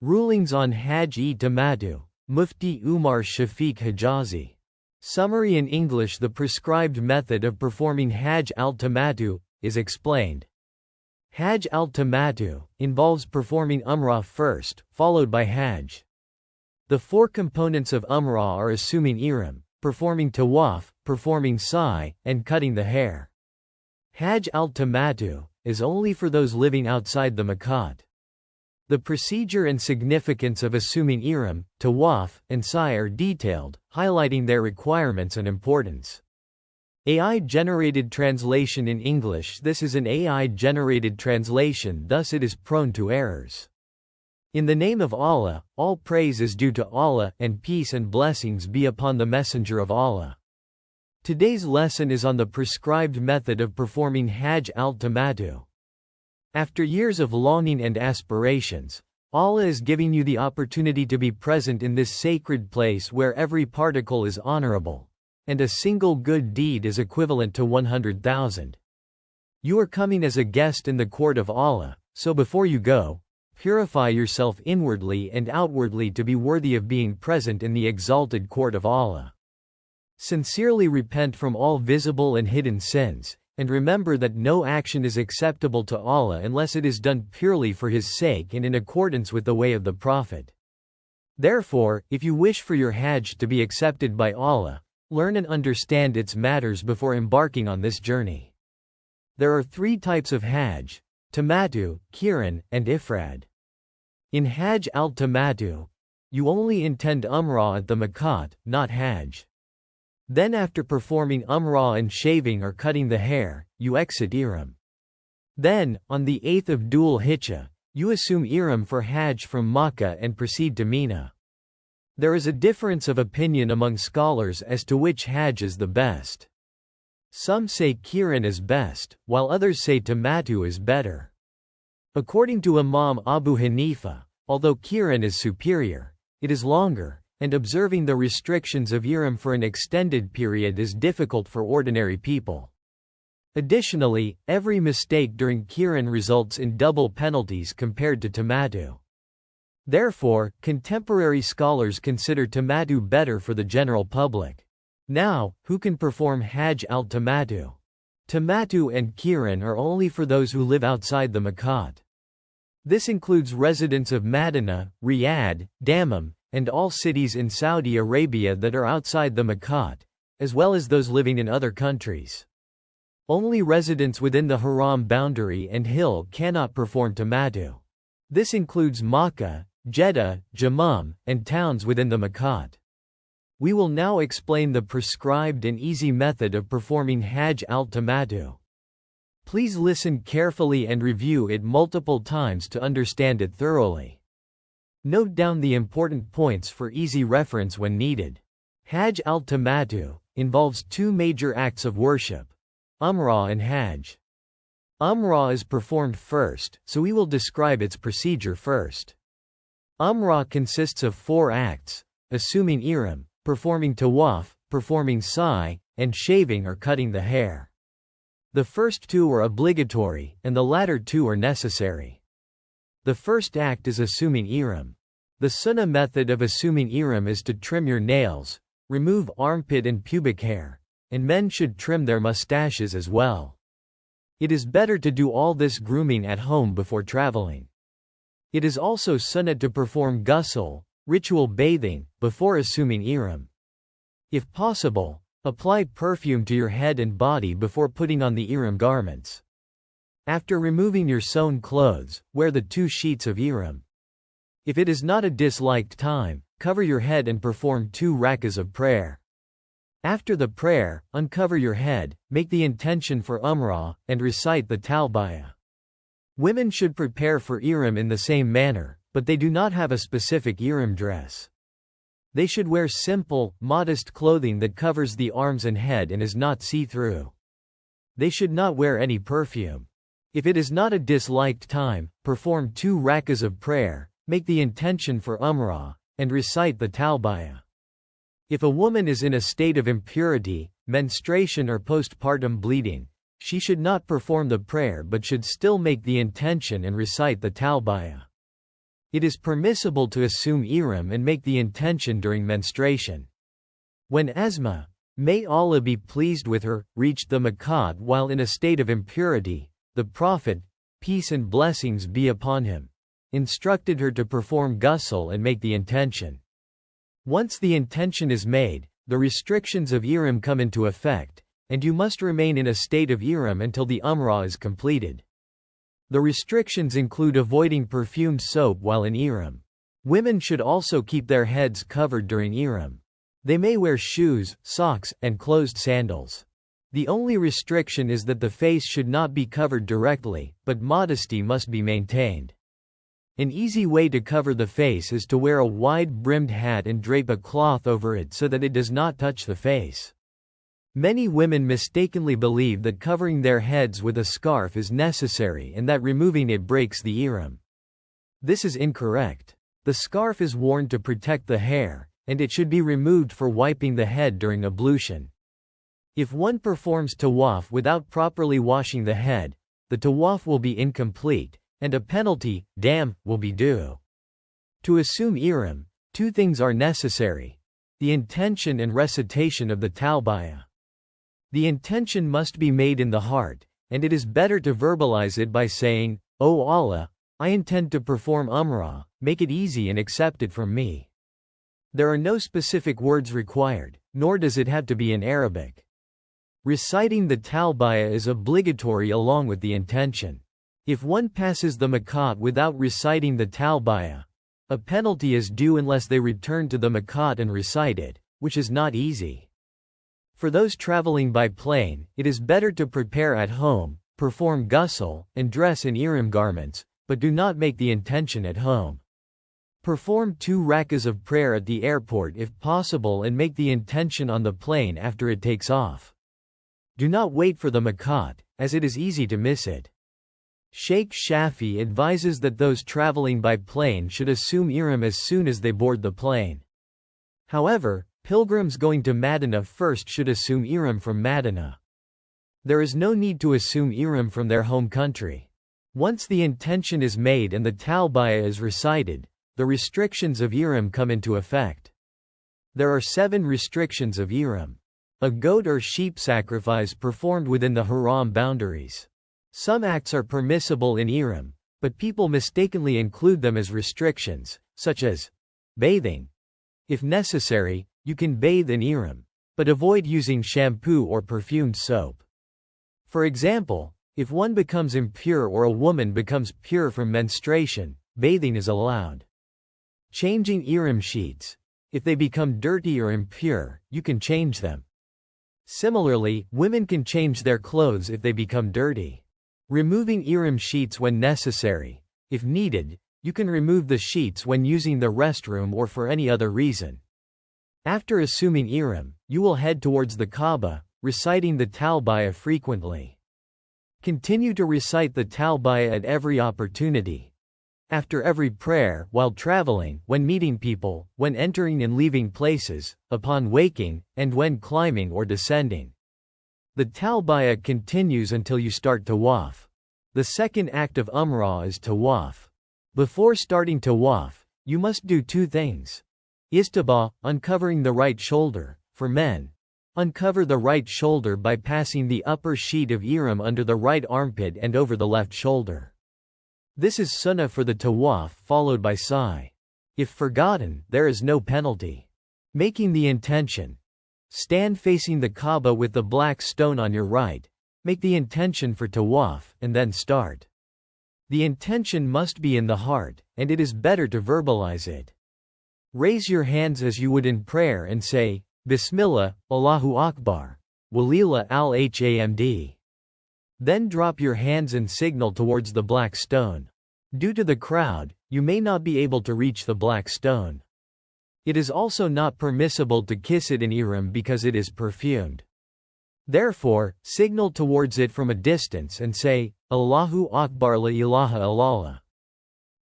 Rulings on Hajj-e-Tamattu, Mufti Umar Shafiq Hijazi. Summary in English: the prescribed method of performing Hajj al-Tamattu is explained. Hajj al-Tamattu involves performing Umrah first, followed by Hajj. The four components of Umrah are assuming Ihram, performing Tawaf, performing Sa'i, and cutting the hair. Hajj al-Tamattu is only for those living outside the Miqat. The procedure and significance of assuming Ihram, Tawaf, and Sa'i are detailed, highlighting their requirements and importance. AI-generated translation in English: this is an AI-generated translation, thus it is prone to errors. In the name of Allah, all praise is due to Allah, and peace and blessings be upon the Messenger of Allah. Today's lesson is on the prescribed method of performing Hajj al-Tamattu. After years of longing and aspirations, Allah is giving you the opportunity to be present in this sacred place where every particle is honorable, and a single good deed is equivalent to 100,000. You are coming as a guest in the court of Allah, so before you go, purify yourself inwardly and outwardly to be worthy of being present in the exalted court of Allah. Sincerely repent from all visible and hidden sins, and remember that no action is acceptable to Allah unless it is done purely for His sake and in accordance with the way of the Prophet. Therefore, if you wish for your Hajj to be accepted by Allah, learn and understand its matters before embarking on this journey. There are three types of Hajj: Tamattu, Qiran, and Ifrad. In Hajj al-Tamattu, you only intend Umrah at the Miqat, not Hajj. Then after performing Umrah and shaving or cutting the hair, you exit Ihram. Then, on the 8th of Dhul Hijjah, you assume Ihram for Hajj from Makkah and proceed to Mina. There is a difference of opinion among scholars as to which Hajj is the best. Some say Qiran is best, while others say Tamattu is better. According to Imam Abu Hanifa, although Qiran is superior, it is longer, and observing the restrictions of Ihram for an extended period is difficult for ordinary people. Additionally, every mistake during Qiran results in double penalties compared to Tamattu. Therefore, contemporary scholars consider Tamattu better for the general public. Now, who can perform Hajj al-Tamattu? Tamattu and Qiran are only for those who live outside the Miqat. This includes residents of Madinah, Riyadh, Dammam, and all cities in Saudi Arabia that are outside the Miqat, as well as those living in other countries. Only residents within the Haram boundary and hill cannot perform Tamattu. This includes Makkah, Jeddah, Jammam, and towns within the Miqat. We will now explain the prescribed and easy method of performing Hajj al-Tamattu. Please listen carefully and review it multiple times to understand it thoroughly. Note down the important points for easy reference when needed. Hajj al-Tamattu involves two major acts of worship: Umrah and Hajj. Umrah is performed first, so we will describe its procedure first. Umrah consists of four acts: assuming Ihram, performing Tawaf, performing Sa'i, and shaving or cutting the hair. The first two are obligatory, and the latter two are necessary. The first act is assuming Ihram. The sunnah method of assuming Ihram is to trim your nails, remove armpit and pubic hair, and men should trim their mustaches as well. It is better to do all this grooming at home before traveling. It is also sunnah to perform ghusl, ritual bathing, before assuming Ihram. If possible, apply perfume to your head and body before putting on the Ihram garments. After removing your sewn clothes, wear the 2 sheets of Ihram. If it is not a disliked time, cover your head and perform 2 rakas of prayer. After the prayer, uncover your head, make the intention for Umrah, and recite the Talbiyah. Women should prepare for Ihram in the same manner, but they do not have a specific Ihram dress. They should wear simple, modest clothing that covers the arms and head and is not see-through. They should not wear any perfume. If it is not a disliked time, perform 2 rakas of prayer, make the intention for Umrah, and recite the Talbiyah. If a woman is in a state of impurity, menstruation or postpartum bleeding, she should not perform the prayer but should still make the intention and recite the Talbiyah. It is permissible to assume ihram and make the intention during menstruation. When Asma, may Allah be pleased with her, reached the Miqat while in a state of impurity, the Prophet, peace and blessings be upon him, instructed her to perform ghusl and make the intention. Once the intention is made, the restrictions of ihram come into effect, and you must remain in a state of ihram until the Umrah is completed. The restrictions include avoiding perfumed soap while in ihram. Women should also keep their heads covered during ihram. They may wear shoes, socks, and closed sandals. The only restriction is that the face should not be covered directly, but modesty must be maintained. An easy way to cover the face is to wear a wide-brimmed hat and drape a cloth over it so that it does not touch the face. Many women mistakenly believe that covering their heads with a scarf is necessary and that removing it breaks the ihram. This is incorrect. The scarf is worn to protect the hair, and it should be removed for wiping the head during ablution. If one performs tawaf without properly washing the head, the tawaf will be incomplete, and a penalty, dam, will be due. To assume ihram, two things are necessary: the intention and recitation of the talbiyah. The intention must be made in the heart, and it is better to verbalize it by saying, "O Allah, I intend to perform Umrah, make it easy and accept it from me." There are no specific words required, nor does it have to be in Arabic. Reciting the talbiyah is obligatory along with the intention. If one passes the Miqat without reciting the talbiyah, a penalty is due unless they return to the Miqat and recite it, which is not easy. For those traveling by plane, it is better to prepare at home, perform ghusl, and dress in ihram garments, but do not make the intention at home. Perform 2 rakas of prayer at the airport if possible and make the intention on the plane after it takes off. Do not wait for the Miqat, as it is easy to miss it. Sheikh Shafiq advises that those traveling by plane should assume ihram as soon as they board the plane. However, pilgrims going to Madinah first should assume ihram from Madinah. There is no need to assume ihram from their home country. Once the intention is made and the talbiyah is recited, the restrictions of ihram come into effect. There are 7 restrictions of ihram. A goat or sheep sacrifice performed within the haram boundaries. Some acts are permissible in ihram, but people mistakenly include them as restrictions, such as bathing. If necessary, you can bathe in ihram, but avoid using shampoo or perfumed soap. For example, if one becomes impure or a woman becomes pure from menstruation, bathing is allowed. Changing ihram sheets. If they become dirty or impure, you can change them. Similarly, women can change their clothes if they become dirty. Removing ihram sheets when necessary. If needed, you can remove the sheets when using the restroom or for any other reason. After assuming ihram, you will head towards the Kaaba, reciting the talbiyah frequently. Continue to recite the talbiyah at every opportunity. After every prayer, while traveling, when meeting people, when entering and leaving places, upon waking, and when climbing or descending. The talbiyah continues until you start tawaf. The second act of Umrah is tawaf. Before starting tawaf, you must do 2 things. Istibah, uncovering the right shoulder. For men, uncover the right shoulder by passing the upper sheet of ihram under the right armpit and over the left shoulder. This is sunnah for the tawaf followed by sa'i. If forgotten, there is no penalty. Making the intention. Stand facing the Kaaba with the black stone on your right. Make the intention for tawaf, and then start. The intention must be in the heart, and it is better to verbalize it. Raise your hands as you would in prayer and say, Bismillah, Allahu Akbar, Walila al-Hamd. Then drop your hands and signal towards the black stone. Due to the crowd, you may not be able to reach the black stone. It is also not permissible to kiss it in ihram because it is perfumed. Therefore, signal towards it from a distance and say, Allahu Akbar la ilaha illallah.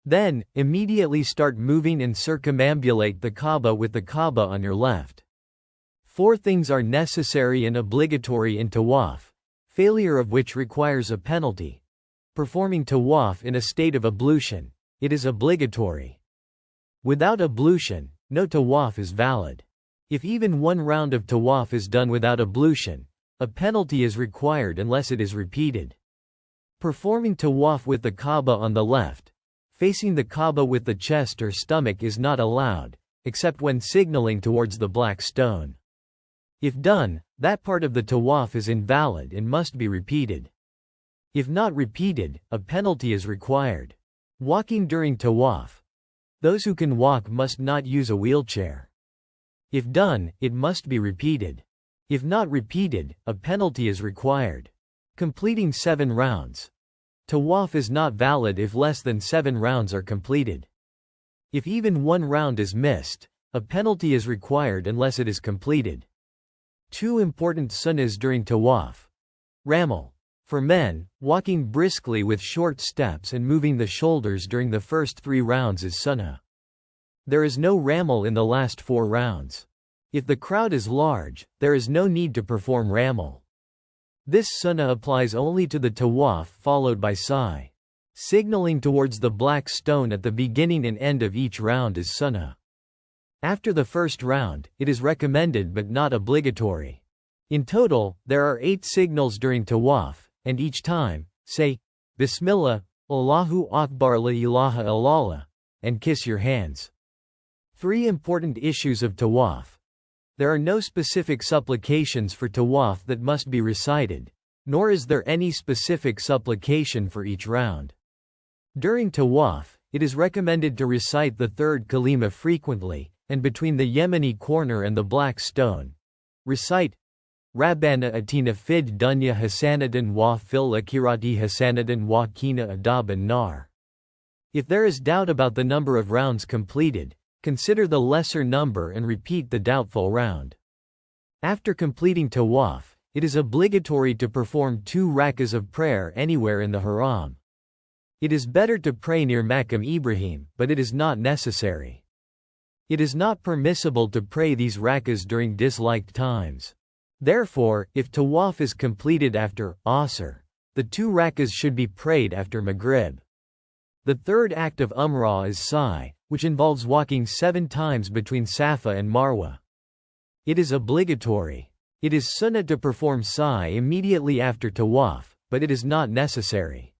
Then, immediately start moving and circumambulate the Kaaba with the Kaaba on your left. 4 things are necessary and obligatory in tawaf, failure of which requires a penalty. Performing tawaf in a state of ablution. It is obligatory. Without ablution, no tawaf is valid. If even one round of tawaf is done without ablution, a penalty is required unless it is repeated. Performing tawaf with the Kaaba on the left, facing the Kaaba with the chest or stomach is not allowed, except when signaling towards the black stone. If done, that part of the tawaf is invalid and must be repeated. If not repeated, a penalty is required. Walking during tawaf. Those who can walk must not use a wheelchair. If done, it must be repeated. If not repeated, a penalty is required. Completing 7 rounds. Tawaf is not valid if less than 7 rounds are completed. If even one round is missed, a penalty is required unless it is completed. 2 important sunnahs during tawaf. Ramal. For men, walking briskly with short steps and moving the shoulders during the first 3 rounds is sunnah. There is no ramal in the last 4 rounds. If the crowd is large, there is no need to perform ramal. This sunnah applies only to the tawaf followed by sa'i. Signaling towards the black stone at the beginning and end of each round is sunnah. After the first round, it is recommended but not obligatory. In total, there are 8 signals during tawaf, and each time, say, Bismillah, Allahu Akbar la ilaha illallah, and kiss your hands. 3 important issues of tawaf. There are no specific supplications for tawaf that must be recited, nor is there any specific supplication for each round. During tawaf, it is recommended to recite the 3rd kalima frequently, and between the Yemeni corner and the black stone, recite, Rabbana atina fid dunya hasanatan wa fil akhirati hasanatan wa qina adhaban nar. If there is doubt about the number of rounds completed, consider the lesser number and repeat the doubtful round. After completing tawaf, it is obligatory to perform 2 rakas of prayer anywhere in the haram. It is better to pray near Maqam Ibrahim, but it is not necessary. It is not permissible to pray these rakas during disliked times. Therefore, if tawaf is completed after Asr, the 2 rakas should be prayed after Maghrib. The 3rd act of Umrah is sa'i, which involves walking 7 times between Safa and Marwa. It is obligatory. It is sunnah to perform sa'i immediately after tawaf, but it is not necessary.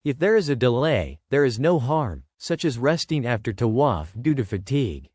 If there is a delay, there is no harm, such as resting after tawaf due to fatigue.